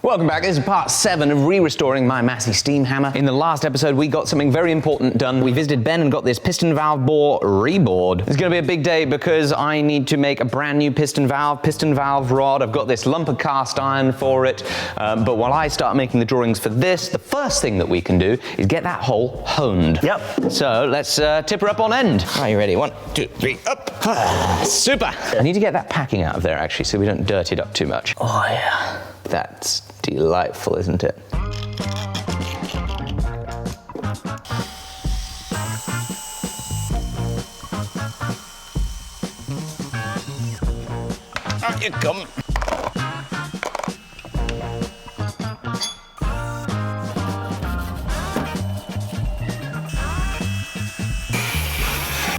Welcome back. This is part 7 of re-restoring my Massey steam hammer. In the last episode, we got something very important done. We visited Ben and got this piston valve bore rebored. It's going to be a big day because I need to make a brand new piston valve rod. I've got this lump of cast iron for it. But while I start making the drawings for this, the first thing that we can do is get that hole honed. Yep. So let's tip her up on end. Are you ready? 1, 2, 3, up. Super. I need to get that packing out of there, actually, so we don't dirt it up too much. Oh, yeah. That's delightful, isn't it? Out you come.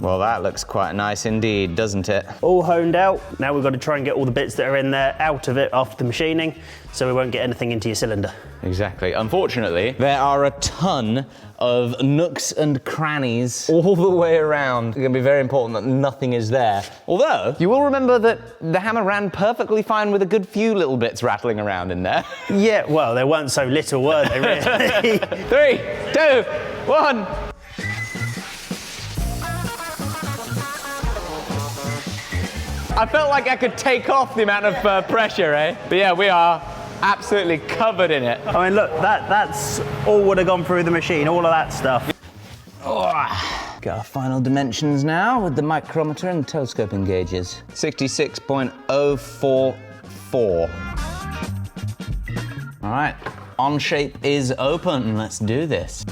Well, that looks quite nice indeed, doesn't it? All honed out. Now we've got to try and get all the bits that are in there out of it after the machining, so we won't get anything into your cylinder. Exactly. Unfortunately, there are a ton of nooks and crannies all the way around. It's going to be very important that nothing is there. Although, you will remember that the hammer ran perfectly fine with a good few little bits rattling around in there. Yeah, well, they weren't so little, were they, really? 3, 2, 1. I felt like I could take off the amount of pressure, eh? But yeah, we are absolutely covered in it. I mean, look, that's all would have gone through the machine, all of that stuff. Oh. Got our final dimensions now with the micrometer and telescoping gauges. 66.044. All right, on shape is open. Let's do this.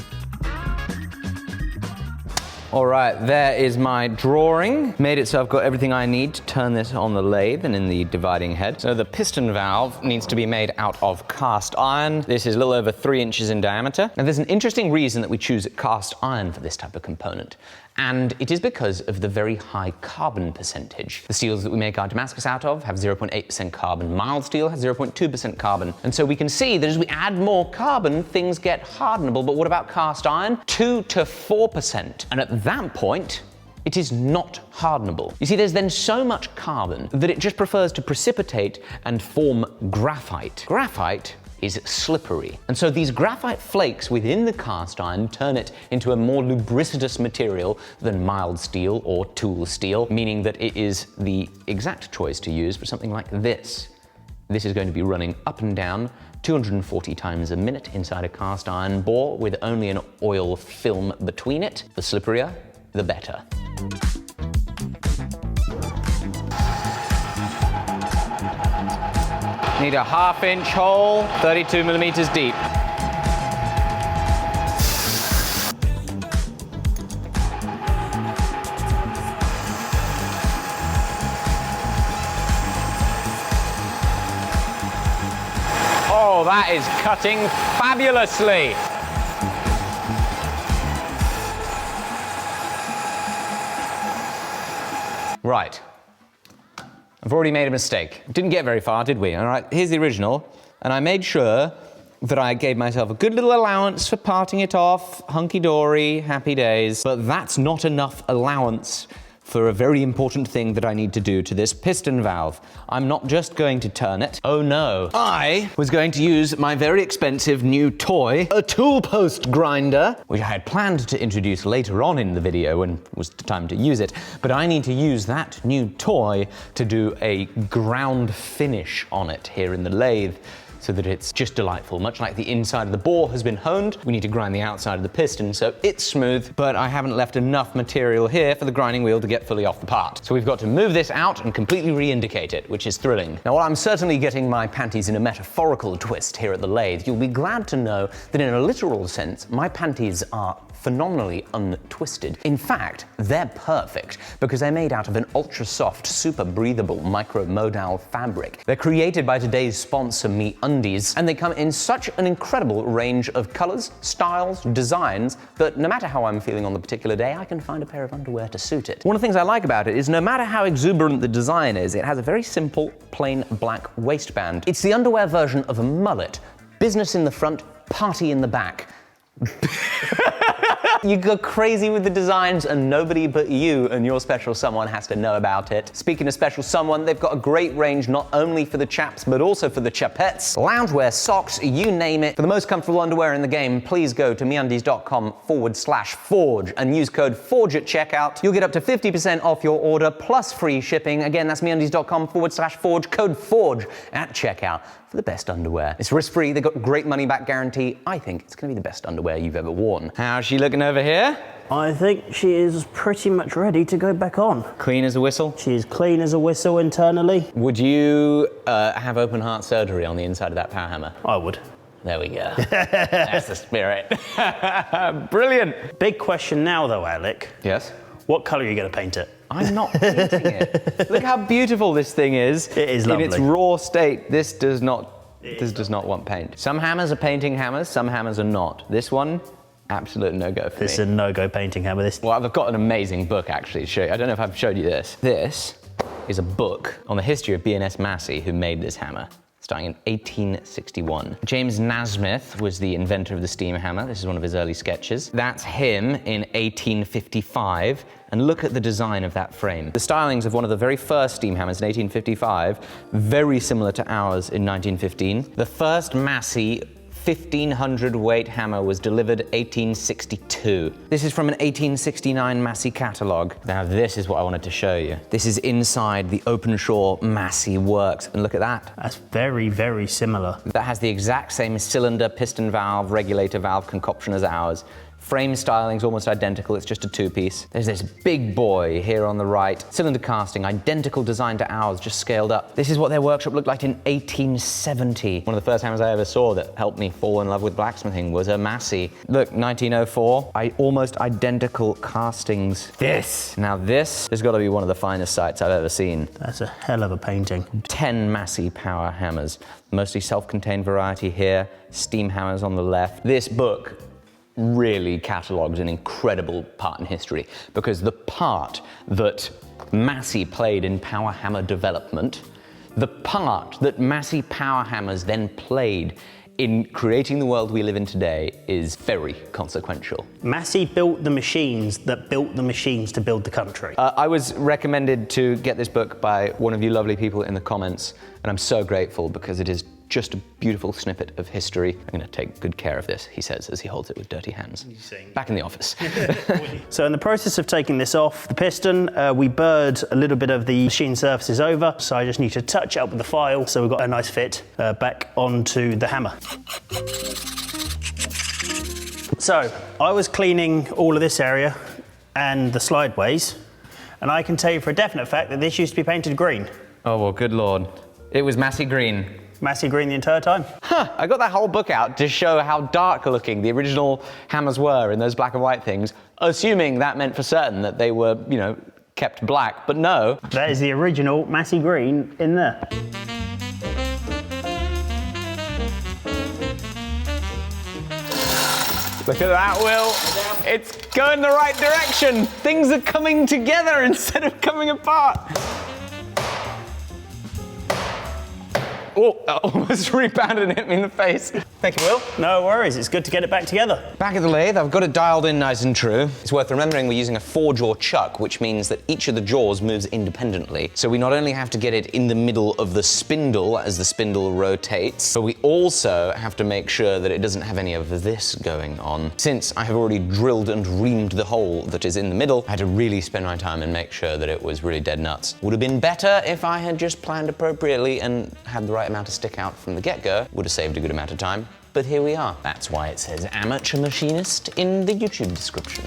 All right, there is my drawing. Made it so I've got everything I need to turn this on the lathe and in the dividing head. So the piston valve needs to be made out of cast iron. This is a little over 3 inches in diameter. Now there's an interesting reason that we choose cast iron for this type of component. And it is because of the very high carbon percentage. The steels that we make our Damascus out of have 0.8% carbon. Mild steel has 0.2% carbon. And so we can see that as we add more carbon, things get hardenable. But what about cast iron? 2 to 4%. And at that point, it is not hardenable. You see, there's then so much carbon that it just prefers to precipitate and form graphite. Graphite is slippery. And so these graphite flakes within the cast iron turn it into a more lubricitous material than mild steel or tool steel, meaning that it is the exact choice to use for something like this. This is going to be running up and down 240 times a minute inside a cast iron bore with only an oil film between it. The slipperier, the better. Need a 1/2 inch hole, 32 millimeters deep. Oh, that is cutting fabulously. Right. I've already made a mistake. Didn't get very far, did we? All right, here's the original. And I made sure that I gave myself a good little allowance for parting it off, hunky-dory, happy days. But that's not enough allowance for a very important thing that I need to do to this piston valve. I'm not just going to turn it. Oh no. I was going to use my very expensive new toy, a tool post grinder, which I had planned to introduce later on in the video when it was the time to use it. But I need to use that new toy to do a ground finish on it here in the lathe, so that it's just delightful. Much like the inside of the bore has been honed, we need to grind the outside of the piston so it's smooth, but I haven't left enough material here for the grinding wheel to get fully off the part. So we've got to move this out and completely re-indicate it, which is thrilling. Now, while I'm certainly getting my panties in a metaphorical twist here at the lathe, you'll be glad to know that in a literal sense, my panties are phenomenally untwisted. In fact, they're perfect because they're made out of an ultra-soft, super breathable micromodal fabric. They're created by today's sponsor, MeUndies, and they come in such an incredible range of colors, styles, designs that no matter how I'm feeling on the particular day, I can find a pair of underwear to suit it. One of the things I like about it is no matter how exuberant the design is, it has a very simple, plain black waistband. It's the underwear version of a mullet. Business in the front, party in the back. You go crazy with the designs and nobody but you and your special someone has to know about it. Speaking of special someone, they've got a great range not only for the chaps but also for the chapettes. Loungewear, socks, you name it. For the most comfortable underwear in the game, please go to meundies.com/forge and use code FORGE at checkout. You'll get up to 50% off your order plus free shipping. Again, that's meundies.com/forge, code FORGE at checkout for the best underwear. It's risk-free, they've got great money-back guarantee. I think it's gonna be the best underwear you've ever worn. How's she looking over here? I think she is pretty much ready to go back on. Clean as a whistle? She is clean as a whistle internally. Would you have open heart surgery on the inside of that power hammer? I would. There we go. That's the spirit. Brilliant. Big question now though, Alec. Yes? What colour are you going to paint it? I'm not painting it. Look how beautiful this thing is. It is lovely. In its raw state, this does not want paint. Some hammers are painting hammers, some hammers are not. This one, absolute no-go for me. This is a no-go painting hammer. Well, I've got an amazing book actually to show you. I don't know if I've showed you this. This is a book on the history of B&S Massey, who made this hammer, starting in 1861. James Nasmyth was the inventor of the steam hammer. This is one of his early sketches. That's him in 1855. And look at the design of that frame. The stylings of one of the very first steam hammers in 1855, very similar to ours in 1915. The first Massey 1500 weight hammer was delivered 1862. This is from an 1869 Massey catalogue. Now this is what I wanted to show you. This is inside the Openshaw Massey works, and look at that. That's very, very similar. That has the exact same cylinder, piston valve, regulator valve concoction as ours. Frame styling's almost identical, it's just a two-piece. There's this big boy here on the right, cylinder casting, identical design to ours, just scaled up. This is what their workshop looked like in 1870. One of the first hammers I ever saw that helped me fall in love with blacksmithing was a Massey. Look, 1904, almost identical castings. Now this has got to be one of the finest sights I've ever seen. That's a hell of a painting. 10 Massey power hammers, mostly self-contained variety here, steam hammers on the left. This book really catalogues an incredible part in history, because the part that Massey played in power hammer development, the part that Massey power hammers then played in creating the world we live in today is very consequential. Massey built the machines that built the machines to build the country. I was recommended to get this book by one of you lovely people in the comments, and I'm so grateful because it is just a beautiful snippet of history. I'm going to take good care of this, he says as he holds it with dirty hands. Back in the office. So in the process of taking this off the piston, we burred a little bit of the machine surfaces over, so I just need to touch it up with the file so we've got a nice fit back onto the hammer. So I was cleaning all of this area and the slideways, and I can tell you for a definite fact that this used to be painted green. Oh, well, good Lord. It was Massey green. Massey green the entire time. Huh, I got that whole book out to show how dark looking the original hammers were in those black and white things, assuming that meant for certain that they were, you know, kept black, but no. That is the original Massey green in there. Look at that, Will. It's going the right direction. Things are coming together instead of coming apart. Oh, that almost rebounded and hit me in the face. Thank you, Will. No worries, it's good to get it back together. Back at the lathe, I've got it dialed in nice and true. It's worth remembering we're using a 4-jaw chuck, which means that each of the jaws moves independently. So we not only have to get it in the middle of the spindle as the spindle rotates, but we also have to make sure that it doesn't have any of this going on. Since I have already drilled and reamed the hole that is in the middle, I had to really spend my time and make sure that it was really dead nuts. Would have been better if I had just planned appropriately and had the right amount to stick out from the get-go. Would have saved a good amount of time. But here we are. That's why it says amateur machinist in the YouTube description.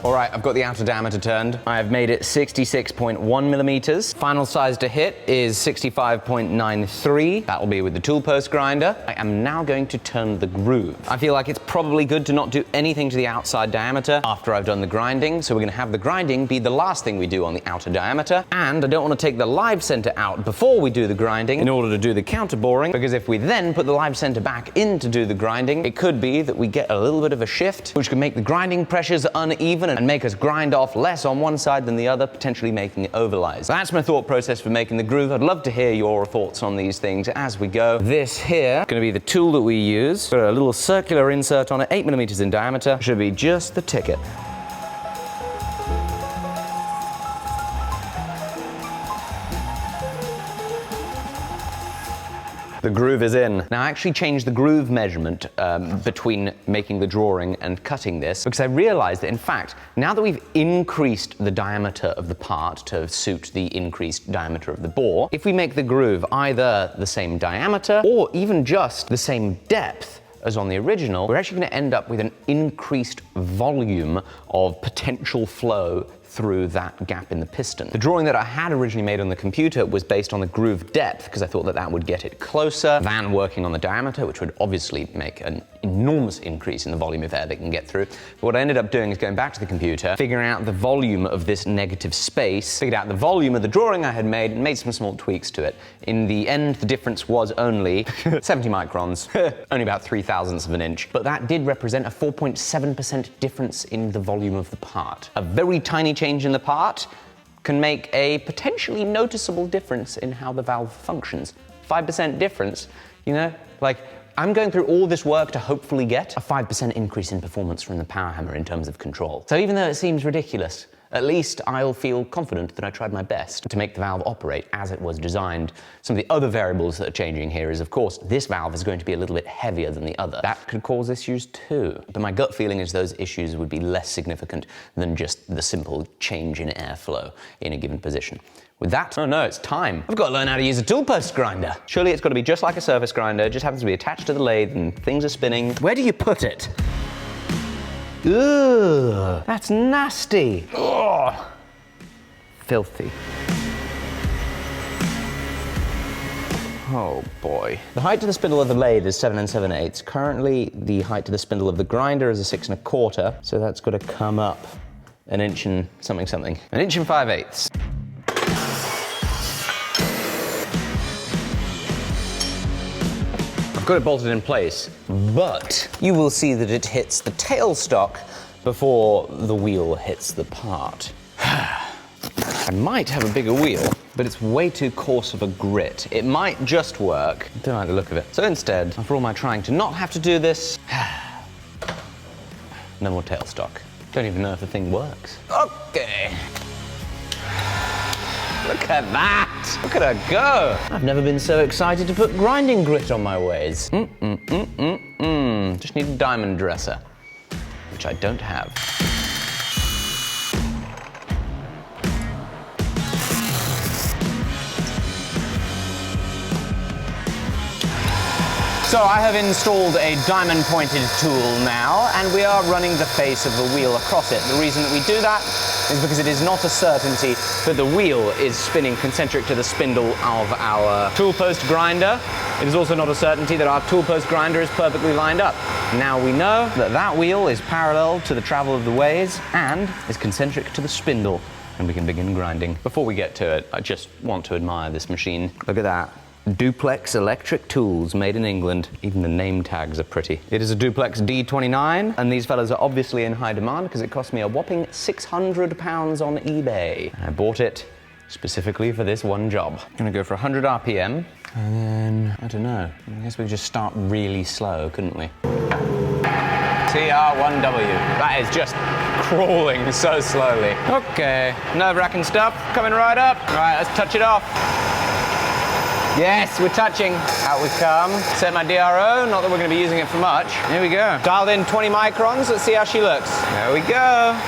All right, I've got the outer diameter turned. I've made it 66.1 millimeters. Final size to hit is 65.93. That will be with the tool post grinder. I am now going to turn the groove. I feel like it's probably good to not do anything to the outside diameter after I've done the grinding, so we're gonna have the grinding be the last thing we do on the outer diameter. And I don't want to take the live center out before we do the grinding in order to do the counter boring, because if we then put the live center back in to do the grinding, it could be that we get a little bit of a shift, which can make the grinding pressures uneven and make us grind off less on one side than the other, potentially making it overlies. That's my thought process for making the groove. I'd love to hear your thoughts on these things as we go. This here is going to be the tool that we use. Got a little circular insert on it, 8mm in diameter. Should be just the ticket. The groove is in. Now I actually changed the groove measurement between making the drawing and cutting this because I realized that in fact, now that we've increased the diameter of the part to suit the increased diameter of the bore, if we make the groove either the same diameter or even just the same depth as on the original, we're actually going to end up with an increased volume of potential flow through that gap in the piston. The drawing that I had originally made on the computer was based on the groove depth because I thought that that would get it closer than working on the diameter, which would obviously make an enormous increase in the volume of air that can get through. But what I ended up doing is going back to the computer, figuring out the volume of this negative space, figured out the volume of the drawing I had made, and made some small tweaks to it. In the end, the difference was only 70 microns, only about 0.003 of an inch. But that did represent a 4.7% difference in the volume of the part. A very tiny change in the part can make a potentially noticeable difference in how the valve functions. 5% difference, you know, like I'm going through all this work to hopefully get a 5% increase in performance from the power hammer in terms of control. So even though it seems ridiculous, at least I'll feel confident that I tried my best to make the valve operate as it was designed. Some of the other variables that are changing here is, of course, this valve is going to be a little bit heavier than the other. That could cause issues too. But my gut feeling is those issues would be less significant than just the simple change in airflow in a given position. With that, oh no, it's time. I've got to learn how to use a tool post grinder. Surely it's got to be just like a surface grinder, it just happens to be attached to the lathe and things are spinning. Where do you put it? Ugh, that's nasty. Ugh. Filthy. Oh boy. The height to the spindle of the lathe is 7 7/8. Currently, the height to the spindle of the grinder is a 6 1/4, so that's got to come up an inch and something something. An inch and 5/8. I've got it bolted in place, but you will see that it hits the tailstock before the wheel hits the part. I might have a bigger wheel, but it's way too coarse of a grit. It might just work. I don't like the look of it. So instead, after all my trying to not have to do this, no more tailstock. Don't even know if the thing works. Okay. Look at that! Look at her go! I've never been so excited to put grinding grit on my ways. Just need a diamond dresser, which I don't have. So I have installed a diamond-pointed tool now, and we are running the face of the wheel across it. The reason that we do that is because it is not a certainty that the wheel is spinning concentric to the spindle of our tool post grinder. It is also not a certainty that our tool post grinder is perfectly lined up. Now we know that that wheel is parallel to the travel of the ways and is concentric to the spindle, and we can begin grinding. Before we get to it, I just want to admire this machine. Look at that. Duplex electric tools made in England. Even the name tags are pretty. It is a Duplex D29, and these fellas are obviously in high demand because it cost me a whopping £600 on eBay. I bought it specifically for this one job. I'm gonna go for 100 RPM, and then, I don't know, I guess we could just start really slow, couldn't we? TR1W. That is just crawling so slowly. Okay, nerve-wracking stuff coming right up. Right, let's touch it off. Yes, we're touching. Out we come. Set my DRO, not that we're going to be using it for much. Here we go. Dialed in 20 microns, let's see how she looks. There we go.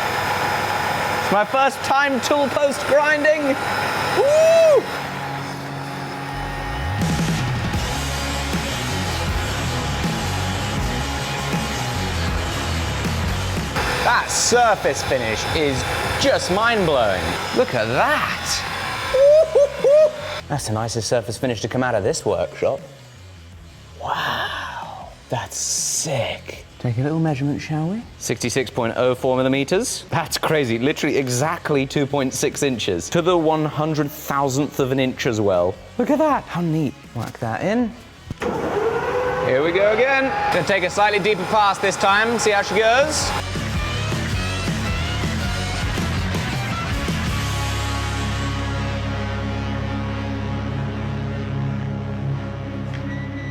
It's my first time tool post grinding. Woo! That surface finish is just mind-blowing. Look at that. That's the nicest surface finish to come out of this workshop. Wow, that's sick. Take a little measurement, shall we? 66.04 millimeters. That's crazy, literally exactly 2.6 inches. To the 100,000th of an inch as well. Look at that, how neat. Whack that in. Here we go again. Gonna take a slightly deeper pass this time, see how she goes.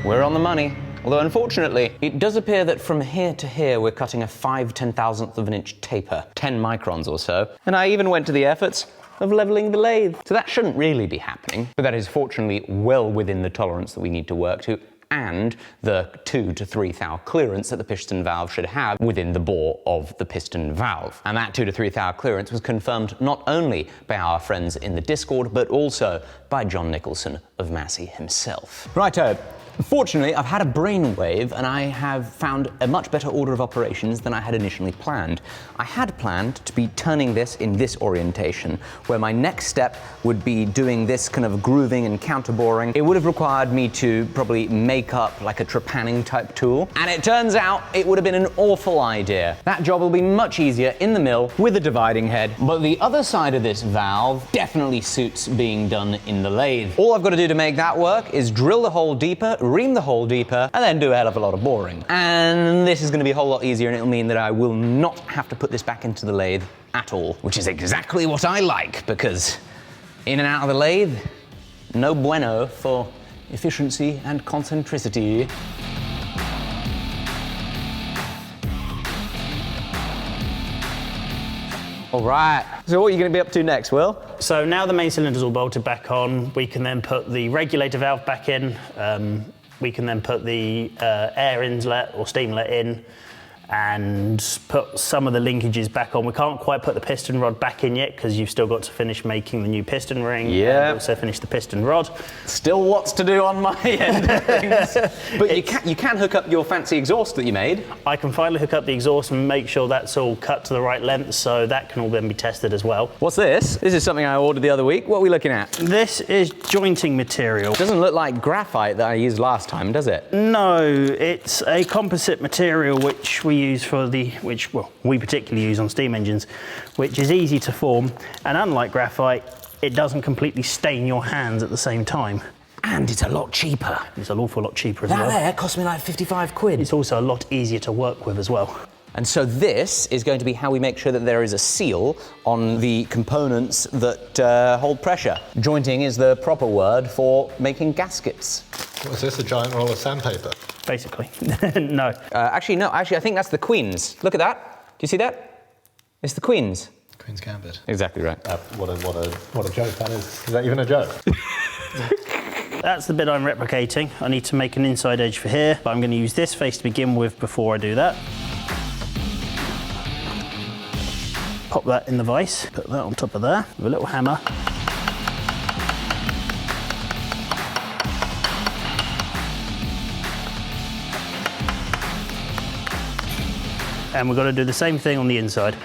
we're on the money. Although unfortunately, it does appear that from here to here we're cutting a 5/10,000th of an inch taper, 10 microns or so. And I even went to the efforts of leveling the lathe. So that shouldn't really be happening, but that is fortunately well within the tolerance that we need to work to, and the 2 to 3 thou clearance that the piston valve should have within the bore of the piston valve. And that 2 to 3 thou clearance was confirmed not only by our friends in the Discord, but also by John Nicholson of Massey himself. Righto. Unfortunately, I've had a brainwave and I have found a much better order of operations than I had initially planned. I had planned to be turning this in this orientation, where my next step would be doing this kind of grooving and counterboring. It would have required me to probably make up like a trepanning type tool, and it turns out it would have been an awful idea. That job will be much easier in the mill with a dividing head, but the other side of this valve definitely suits being done in the lathe. All I've got to do to make that work is drill the hole deeper, ream the hole deeper, and then do a hell of a lot of boring. And this is going to be a whole lot easier, and it'll mean that I will not have to put this back into the lathe at all, which is exactly what I like, because in and out of the lathe, no bueno for efficiency and concentricity. All right, so what are you going to be up to next, Will? So now the main cylinder's all bolted back on, we can then put the regulator valve back in, we can then put the air inlet or steam inlet in, and put some of the linkages back on. We can't quite put the piston rod back in yet because you've still got to finish making the new piston ring. Yeah. And also finish the piston rod. Still lots to do on my end of things. But you can hook up your fancy exhaust that you made. I can finally hook up the exhaust and make sure that's all cut to the right length, so that can all then be tested as well. What's this? This is something I ordered the other week. What are we looking at? This is jointing material. It doesn't look like graphite that I used last time, does it? No, it's a composite material which we use for we particularly use on steam engines, which is easy to form, and unlike graphite, it doesn't completely stain your hands at the same time. And it's a lot cheaper. It's an awful lot cheaper as well. That there cost me like 55 quid. It's also a lot easier to work with as well. And so this is going to be how we make sure that there is a seal on the components that hold pressure. Jointing is the proper word for making gaskets. What is this, a giant roll of sandpaper? Basically. No. Actually, I think that's the Queen's. Look at that. Do you see that? It's the Queen's. Queen's Gambit. Exactly right. What a joke that is. Is that even a joke? That's the bit I'm replicating. I need to make an inside edge for here, but I'm going to use this face to begin with before I do that. Pop that in the vise, put that on top of there with a little hammer. And we've got to do the same thing on the inside.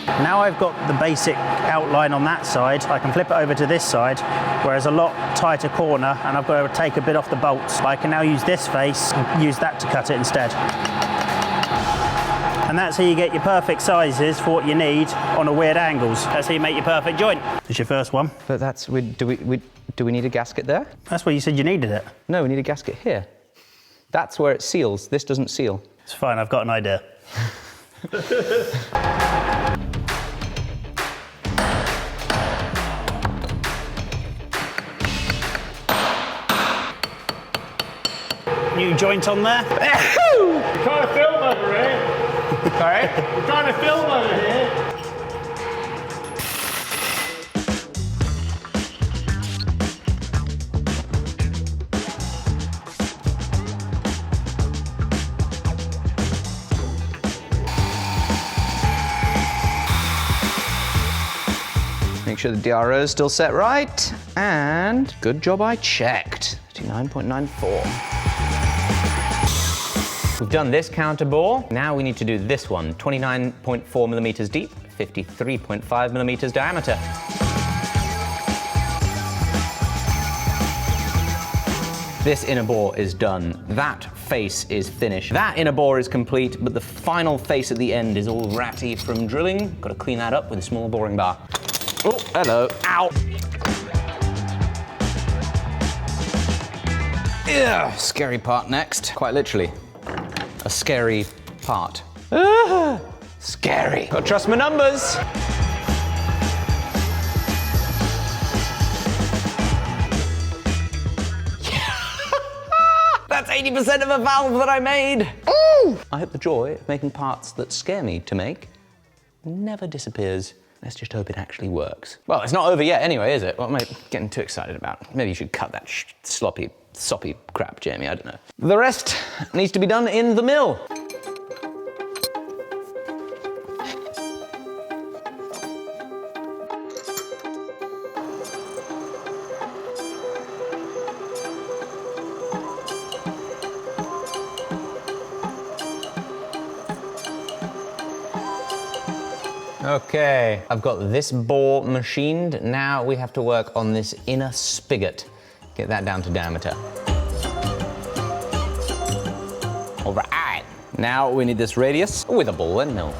Now I've got the basic outline on that side, I can flip it over to this side, where it's a lot tighter corner, and I've got to take a bit off the bolts. I can now use this face and use that to cut it instead. And that's how you get your perfect sizes for what you need on a weird angles. That's how you make your perfect joint. That's your first one. But that's, do we need a gasket there? That's where you said you needed it. No, we need a gasket here. That's where it seals. This doesn't seal. It's fine, I've got an idea. New joint on there. We're trying to film over here. Sorry? We're trying to film over here. Make sure the DRO is still set right, and good job I checked. 29.94. We've done this counter bore. Now we need to do this one, 29.4 millimeters deep, 53.5 millimeters diameter. This inner bore is done. That face is finished. That inner bore is complete, but the final face at the end is all ratty from drilling. Got to clean that up with a small boring bar. Oh, hello. Ow. Ugh, scary part next. Quite literally. A scary part. Scary. Gotta trust my numbers. 80% of a valve that I made. Ooh! I hope the joy of making parts that scare me to make never disappears. Let's just hope it actually works. Well, it's not over yet anyway, is it? What am I getting too excited about? Maybe you should cut that sloppy, soppy crap, Jamie, I don't know. The rest needs to be done in the mill. Okay, I've got this bore machined. Now we have to work on this inner spigot. Get that down to diameter. All right, now we need this radius with a ball and mill.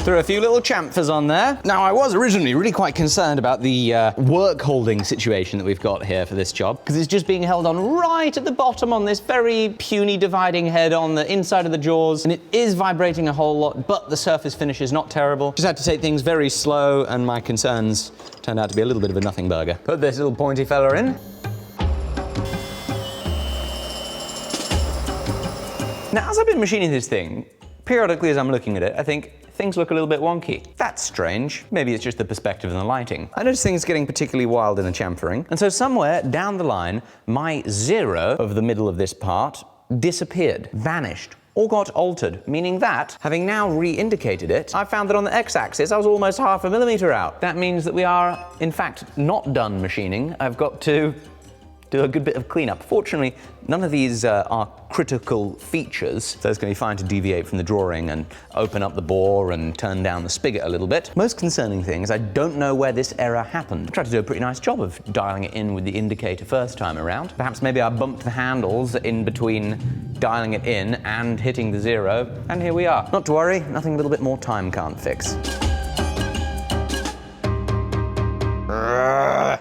Threw a few little chamfers on there. Now, I was originally really quite concerned about the work holding situation that we've got here for this job, because it's just being held on right at the bottom on this very puny dividing head on the inside of the jaws, and it is vibrating a whole lot, but the surface finish is not terrible. Just had to take things very slow, and my concerns turned out to be a little bit of a nothing burger. Put this little pointy fella in. Now, as I've been machining this thing, periodically as I'm looking at it, I think, things look a little bit wonky. That's strange. Maybe it's just the perspective and the lighting. I noticed things getting particularly wild in the chamfering, and so somewhere down the line, my zero of the middle of this part disappeared, vanished, or got altered, meaning that, having now re-indicated it, I found that on the x-axis I was almost 0.5 millimeter out. That means that we are, in fact, not done machining. I've got to do a good bit of cleanup. Fortunately, none of these are critical features, so it's going to be fine to deviate from the drawing and open up the bore and turn down the spigot a little bit. Most concerning thing is I don't know where this error happened. I tried to do a pretty nice job of dialing it in with the indicator first time around. Perhaps maybe I bumped the handles in between dialing it in and hitting the zero, and here we are. Not to worry, nothing a little bit more time can't fix.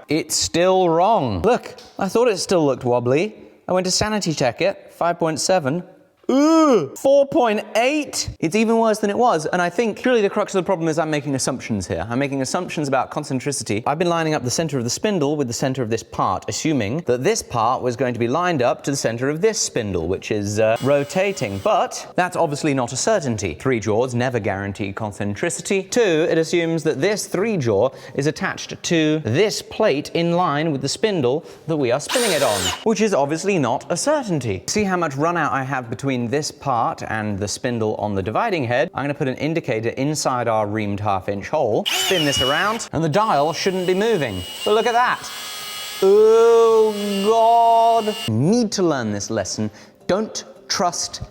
It's still wrong. Look, I thought it still looked wobbly. I went to sanity check it, 5.7. Ooh, 4.8. It's even worse than it was, and I think surely the crux of the problem is I'm making assumptions here. I'm making assumptions about concentricity. I've been lining up the center of the spindle with the center of this part, assuming that this part was going to be lined up to the center of this spindle, which is rotating, but that's obviously not a certainty. 3 jaws never guarantee concentricity. 2, it assumes that this 3 jaw is attached to this plate in line with the spindle that we are spinning it on, which is obviously not a certainty. See how much run out I have between this part and the spindle on the dividing head. I'm going to put an indicator inside our reamed 1/2-inch hole, spin this around, and the dial shouldn't be moving. But look at that. Oh, God. Need to learn this lesson. Don't trust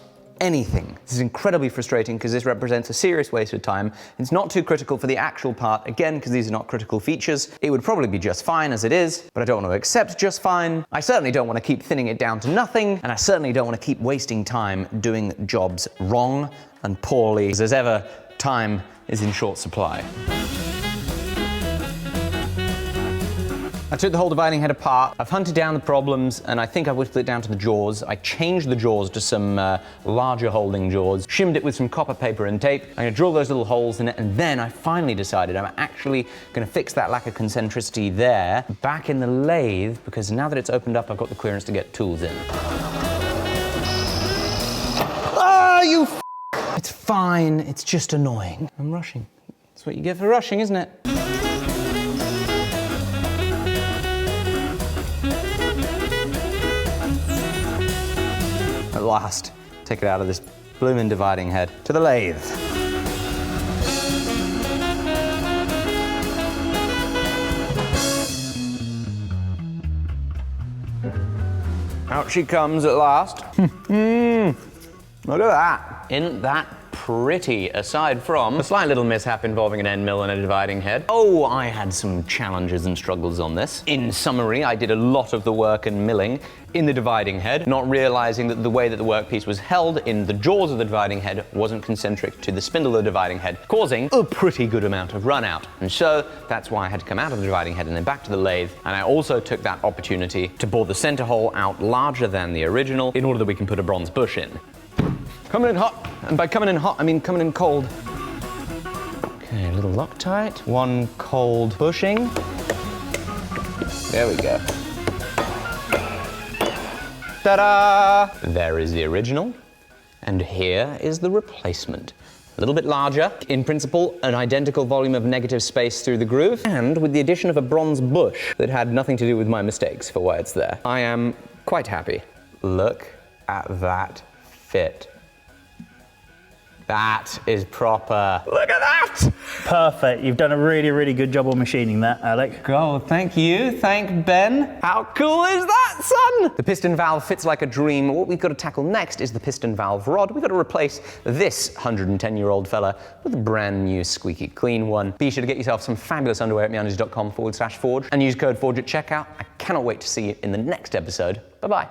anything. This is incredibly frustrating because this represents a serious waste of time. It's not too critical for the actual part, again, because these are not critical features. It would probably be just fine as it is, but I don't want to accept just fine. I certainly don't want to keep thinning it down to nothing, and I certainly don't want to keep wasting time doing jobs wrong and poorly, because as ever, time is in short supply. I took the whole dividing head apart, I've hunted down the problems, and I think I've whittled it down to the jaws. I changed the jaws to some larger holding jaws, shimmed it with some copper paper and tape. I'm going to drill those little holes in it, and then I finally decided I'm actually going to fix that lack of concentricity there back in the lathe, because now that it's opened up, I've got the clearance to get tools in. Ah, you f***! It's fine, it's just annoying. I'm rushing. That's what you get for rushing, isn't it? At last, take it out of this bloomin' dividing head to the lathe. Out she comes at last. Look at that. Isn't that pretty, aside from a slight little mishap involving an end mill and a dividing head. Oh, I had some challenges and struggles on this. In summary, I did a lot of the work and milling in the dividing head, not realizing that the way that the workpiece was held in the jaws of the dividing head wasn't concentric to the spindle of the dividing head, causing a pretty good amount of run out. And so that's why I had to come out of the dividing head and then back to the lathe. And I also took that opportunity to bore the center hole out larger than the original in order that we can put a bronze bush in. Coming in hot, and by coming in hot, I mean coming in cold. Okay, a little Loctite, 1 cold bushing. There we go. Ta-da! There is the original, and here is the replacement. A little bit larger, in principle, an identical volume of negative space through the groove, and with the addition of a bronze bush that had nothing to do with my mistakes for why it's there. I am quite happy. Look at that fit. That is proper. Look at that! Perfect. You've done a really, really good job on machining that, Alec. Oh, thank you. Thank Ben. How cool is that, son? The piston valve fits like a dream. What we've got to tackle next is the piston valve rod. We've got to replace this 110-year-old fella with a brand new squeaky clean one. Be sure to get yourself some fabulous underwear at meanders.com/forge and use code FORGE at checkout. I cannot wait to see you in the next episode. Bye-bye.